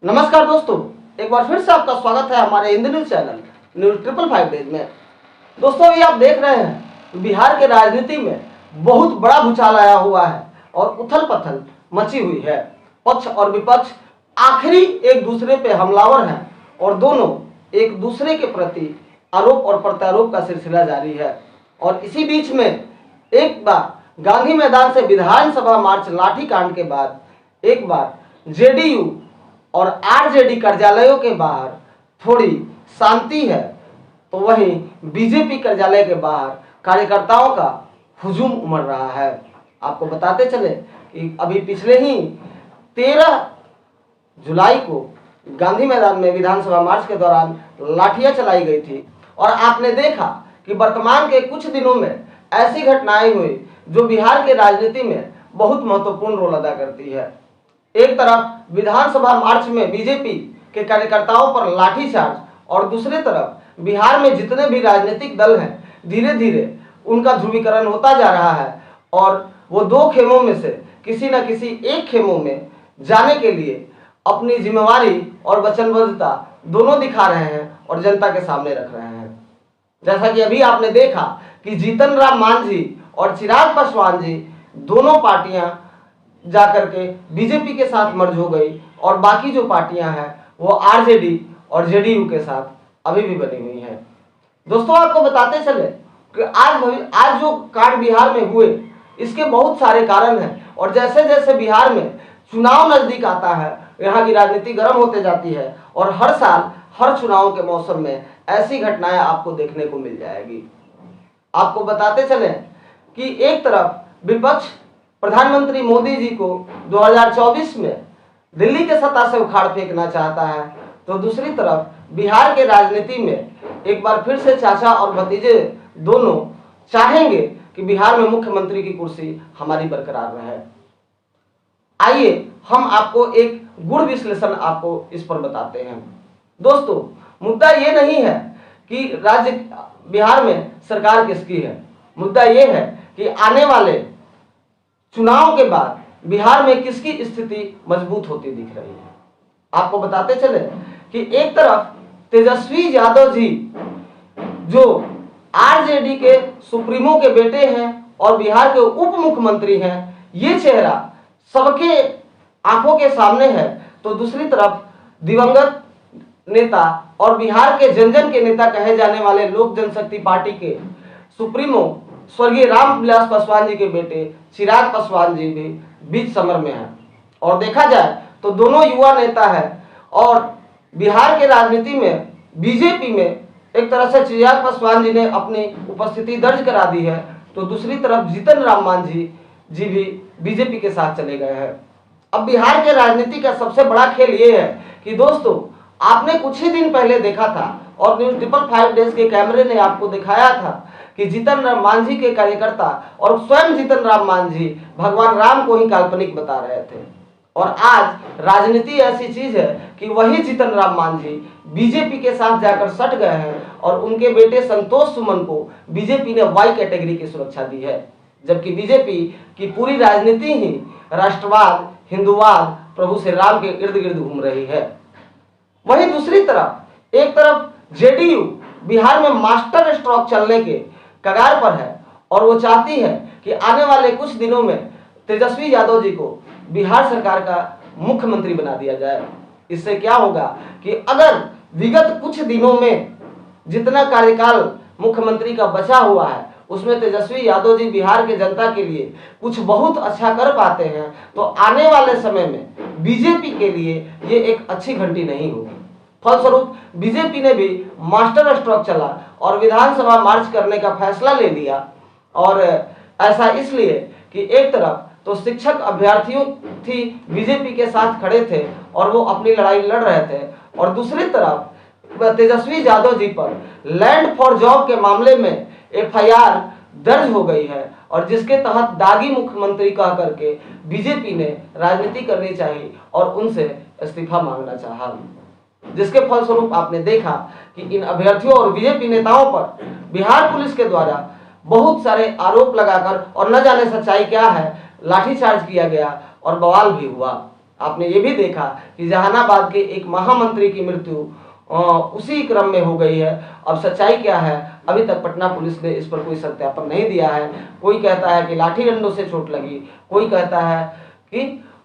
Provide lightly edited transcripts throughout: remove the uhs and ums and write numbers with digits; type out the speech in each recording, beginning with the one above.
नमस्कार दोस्तों, एक बार फिर से आपका स्वागत है हमारे Hindi news channel news 555 days में। दोस्तों, ये आप देख रहे हैं बिहार के राजनीति में बहुत बड़ा भूचाल आया हुआ है और उथल पथल मची हुई है। पक्ष और विपक्ष आखिरी एक दूसरे पे हमलावर हैं और दोनों एक दूसरे के प्रति आरोप और प्रत्यारोप का सिलसिला जारी है। और इसी बीच में एक बार गांधी मैदान से विधानसभा मार्च लाठीकांड के बाद एक बार जेडीयू और आरजेडी कार्यालयों के बाहर थोड़ी शांति है, तो वहीं बीजेपी कार्यालय के बाहर कार्यकर्ताओं का हुजूम उमड़ रहा है। आपको बताते चले कि अभी पिछले ही 13 जुलाई को गांधी मैदान में विधानसभा मार्च के दौरान लाठियां चलाई गई थी और आपने देखा कि वर्तमान के कुछ दिनों में ऐसी घटनाएं हुई जो बिहार के राजनीति में बहुत महत्वपूर्ण रोल अदा करती है। एक तरफ विधानसभा मार्च में बीजेपी के कार्यकर्ताओं पर लाठीचार्ज और दूसरी तरफ बिहार में जितने भी राजनीतिक दल हैं धीरे धीरे उनका ध्रुवीकरण होता जा रहा है और वो दो खेमों में से किसी न किसी एक खेमों में जाने के लिए अपनी जिम्मेवारी और वचनबद्धता दोनों दिखा रहे हैं और जनता के सामने रख रहे हैं। जैसा कि अभी आपने देखा कि जीतन राम मांझी और चिराग पासवान जी दोनों पार्टियां जाकर के बीजेपी के साथ मर्ज हो गई और बाकी जो पार्टियां हैं वो आरजेडी और जेडीयू के साथ अभी भी बनी हुई हैं। दोस्तों, आपको बताते चले कि आज जो कांड बिहार में हुए इसके बहुत सारे कारण हैं और जैसे जैसे बिहार में चुनाव नजदीक आता है यहाँ की राजनीति गर्म होते जाती है और हर साल हर चुनाव के मौसम में ऐसी घटनाएं आपको देखने को मिल जाएगी। आपको बताते चले कि एक तरफ विपक्ष प्रधानमंत्री मोदी जी को 2024 में दिल्ली के सत्ता से उखाड़ फेंकना चाहता है, तो दूसरी तरफ बिहार के राजनीति में एक बार फिर से चाचा और भतीजे दोनों चाहेंगे कि बिहार में मुख्यमंत्री की कुर्सी हमारी बरकरार रहे। आइए हम आपको एक गुण विश्लेषण आपको इस पर बताते हैं। दोस्तों, मुद्दा ये नहीं है कि राज्य बिहार में सरकार किसकी है, मुद्दा ये है कि आने वाले चुनाव के बाद बिहार में किसकी स्थिति मजबूत होती दिख रही है। आपको बताते चले कि एक तरफ तेजस्वी यादव जी जो आरजेडी के सुप्रीमो के बेटे हैं और बिहार के उप मुख्यमंत्री हैं, ये चेहरा सबके आंखों के सामने है, तो दूसरी तरफ दिवंगत नेता और बिहार के जन जन के नेता कहे जाने वाले लोक जनशक्ति पार्टी के सुप्रीमो स्वर्गीय रामविलास पासवान जी के बेटे चिराग पासवान जी भी बीच समर में हैं। और देखा जाए तो दोनों युवा नेता हैं और बिहार के राजनीति में बीजेपी में एक तरह से चिराग पासवान जी ने अपनी उपस्थिति दर्ज करा दी है, तो दूसरी तरफ जीतन राम मांझी जी भी बीजेपी के साथ चले गए हैं। अब बिहार के राजनीति का सबसे बड़ा खेल ये है कि दोस्तों, आपने कुछ ही दिन पहले देखा था और न्यूज 555 डेज के कैमरे ने आपको दिखाया था कि जीतन राम मांझी के कार्यकर्ता और स्वयं जीतन राम मांझी भगवान राम को ही काल्पनिक बता रहे थे। और आज राजनीति ऐसी चीज है कि वही जीतन राम मांझी बीजेपी के साथ जाकर सट गए हैं और उनके बेटे संतोष सुमन को बीजेपी ने वाई कैटेगरी की सुरक्षा दी है, जबकि बीजेपी की पूरी राजनीति ही राष्ट्रवाद, हिंदूवाद, प्रभु श्री राम के इर्द गिर्द घूम रही है। वहीं दूसरी तरफ एक तरफ जेडीयू बिहार में मास्टर स्ट्रोक चलने के कगार पर है और वो चाहती है कि आने वाले कुछ दिनों में तेजस्वी यादव जी को बिहार सरकार का मुख्यमंत्री बना दिया जाए। इससे क्या होगा कि अगर विगत कुछ दिनों में जितना कार्यकाल मुख्यमंत्री का बचा हुआ है उसमें तेजस्वी यादव जी बिहार के जनता के लिए कुछ बहुत अच्छा कर पाते हैं, तो आने वाले समय में बीजेपी के लिए ये एक अच्छी घंटी नहीं होगी। फलस्वरूप बीजेपी ने भी मास्टर स्ट्रोक चला और विधानसभा मार्च करने का फैसला ले लिया। और ऐसा इसलिए कि एक तरफ तो शिक्षक अभ्यर्थियों थी बीजेपी के साथ खड़े थे और वो अपनी लड़ाई लड़ रहे थे, और दूसरी तरफ तेजस्वी यादव जी पर लैंड फॉर जॉब के मामले में एफआईआर दर्ज हो गई है और जिसके तहत दागी मुख्यमंत्री कह करके बीजेपी ने राजनीति करनी चाहिए और उनसे इस्तीफा मांगना चाहा, जिसके फलस्वरूप आपने देखा कि इन अभ्यर्थियों और बीजेपी नेताओं पर बिहार पुलिस के द्वारा बहुत सारे आरोप लगाकर और न जाने सच्चाई क्या है लाठीचार्ज किया गया और बवाल भी हुआ। आपने ये भी देखा कि जहानाबाद के एक महामंत्री की मृत्यु उसी क्रम में हो गई है। अब सच्चाई क्या है, अभी तक पटना पुलिस ने इस पर कोई सत्यापन नहीं दिया है। कोई कहता है कि लाठी डंडों से चोट लगी, कोई कहता है कि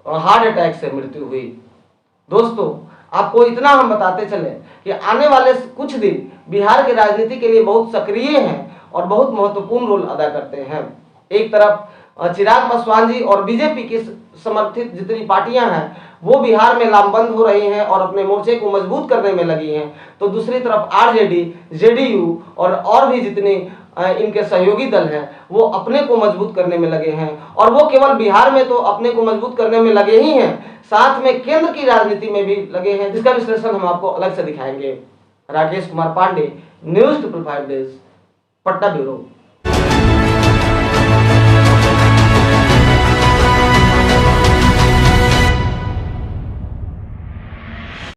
हार्ट अटैक से मृत्यु हुई। दोस्तों, आपको इतना हम बताते चले कि आने वाले कुछ दिन बिहार की राजनीति के लिए बहुत सक्रिय हैं और बहुत महत्वपूर्ण रोल अदा करते हैं। एक तरफ चिराग पासवान जी और बीजेपी की समर्थित जितनी पार्टियां हैं वो बिहार में लामबंद हो रही हैं और अपने मोर्चे को मजबूत करने में लगी हैं, तो दूसरी तरफ आरजेडी, जेडीयू और भी जितने इनके सहयोगी दल हैं वो अपने को मजबूत करने में लगे हैं। और वो केवल बिहार में तो अपने को मजबूत करने में लगे ही हैं, साथ में केंद्र की राजनीति में भी लगे हैं, जिसका विश्लेषण हम आपको अलग से दिखाएंगे। Rakesh Kumar Pandey, news 555 days, Patna bureau.